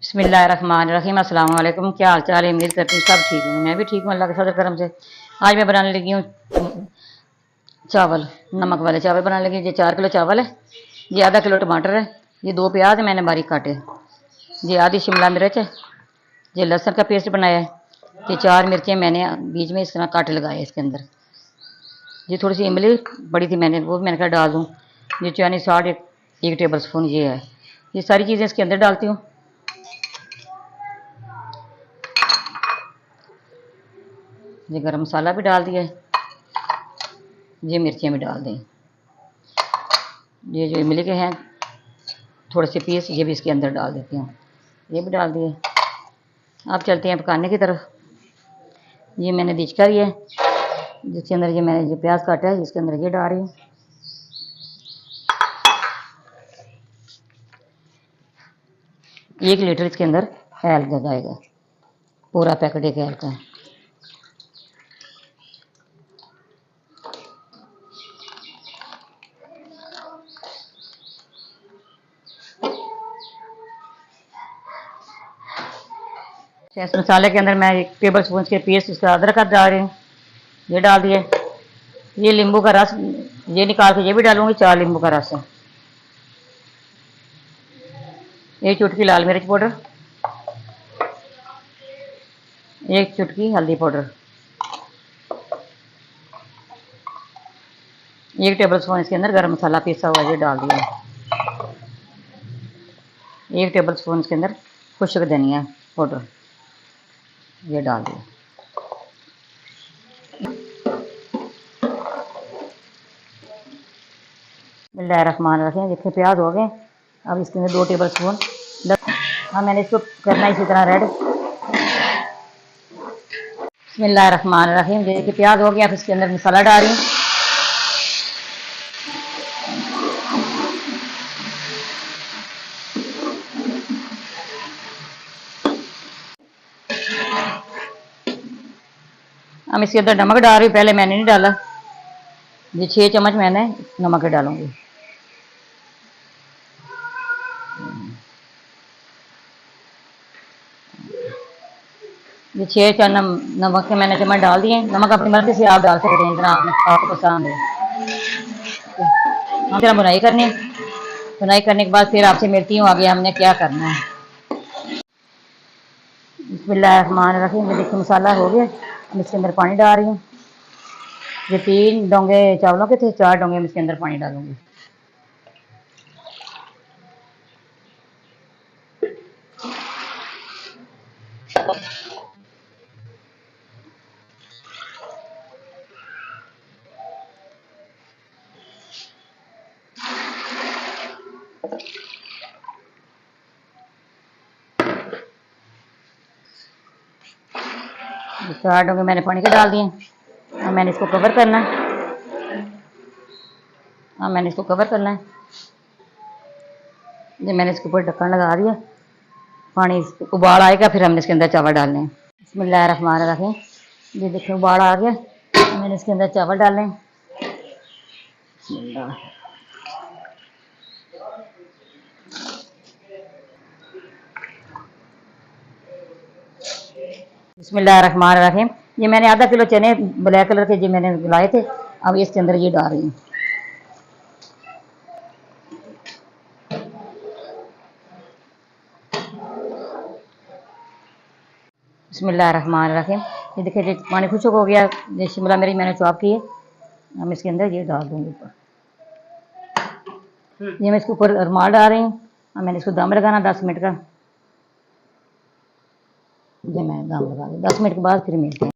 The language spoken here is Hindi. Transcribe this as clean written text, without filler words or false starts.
बिस्मिल्लाहिर्रहमानिर्रहीम। अस्सलाम वालेकुम। क्या हाल चाल है? उम्मीद करती हूँ सब ठीक होंगे। मैं भी ठीक हूँ अल्लाह के फजल करम से। आज मैं बनाने लगी हूँ चावल, नमक वाले चावल बनाने लगी हूँ। ये 4 किलो चावल है, ये आधा किलो टमाटर है, ये 2 प्याज मैंने बारीक काटे, ये आधी शिमला मिर्च है, ये लहसुन का पेस्ट बनाया है, ये 4 मिर्चें मैंने बीच में इस तरह काटे लगाए इसके अंदर। ये थोड़ी सी इमली बड़ी थी मैंने, वो भी मैंने कहा डाल दूँ। ये चाइनीज सॉल्ट एक टेबल स्पून ये है। ये सारी चीज़ें इसके अंदर डालती हूँ। ये गरम मसाला भी डाल दिया है, ये मिर्चें भी डाल दें। ये जो इमली के हैं थोड़े से पीस, ये भी इसके अंदर डाल देती हूँ, ये भी डाल दिए। अब चलते हैं पकाने की तरफ। ये मैंने दिचका लिया है, जिसके अंदर ये मैंने जो प्याज काटा है इसके अंदर ये डाल रही हूँ। 1 लीटर इसके अंदर ऑयल का जाएगा, पूरा पैकेट एक ऑयल का है। इस मसाले के अंदर मैं 1 टेबल स्पून के पीस इसका अदरक का डाल रही हूँ, ये डाल दिए। ये नींबू का रस ये निकाल के ये भी डालूंगी, 4 नींबू का रस है। 1 चुटकी लाल मिर्च पाउडर, 1 चुटकी हल्दी पाउडर, 1 टेबल स्पून इसके अंदर गरम मसाला पीसा हुआ ये डाल दिया। 1 टेबल स्पून इसके अंदर खुश्क धनिया पाउडर ये डाल दिया। बिस्मिल्लाहिर्रहमानिर्रहीम। देखिए प्याज हो गए, अब इसके अंदर 2 टेबल स्पून हाँ मैंने इसको करना इसी तरह रेड। बिस्मिल्लाहिर्रहमानिर्रहीम। देखिए प्याज हो गया, अब इसके अंदर मसाला डाल रही हूँ। हम इसके अंदर नमक डाल रही हूँ, पहले मैंने नहीं डाला। ये 6 चम्मच मैंने नमक डालूंगी। ये 6 नमक के मैंने चम्मच डाल दिए। नमक अपनी मर्जी से आप डाल सकते हैं, इतना आपको पसंद है। हम फिर बुनाई करनी है, बुनाई करने के बाद फिर आपसे मिलती हूँ आगे हमने क्या करना है। बिस्मिल्लाहिर्रहमानिर्रहीम। ये देखिए मसाला हो गया, मैं इसके अंदर पानी डाल रही हूँ। ये 3 डोंगे चावलों के थे, 4 डोंगे मैं इसके अंदर पानी डालूंगी। ये 4 डोंगे मैंने पानी के डाल दिए। अब मैंने इसको कवर करना है, ये मैंने इसके ऊपर ढक्कन लगा दिया। पानी उबाल आएगा फिर हमने इसके अंदर चावल डालने हैं। बिस्मिल्लाहिर्रहमानिर्रहीम। ये देखिए उबाल आ गया, मैंने इसके अंदर चावल डालने हैं। बिस्मिल्लाहिर्रहमानिर्रहीम। ये मैंने आधा किलो चने ब्लैक कलर के जो मैंने लाए थे, अब इसके अंदर ये डाल रही हूँ। बिस्मिल्लाहिर्रहमानिर्रहीम। ये देखिए पानी खुश्क हो गया, ये शिमला मिर्च मैंने चॉप की है, हम इसके अंदर ये डाल दूँगी ऊपर। ये मैं इसके ऊपर रुमाल डाल रही हूँ। अब मैंने इसको दम लगाना 10 मिनट का, ये मैं दम लगा दी। 10 मिनट के बाद फिर मिलते हैं।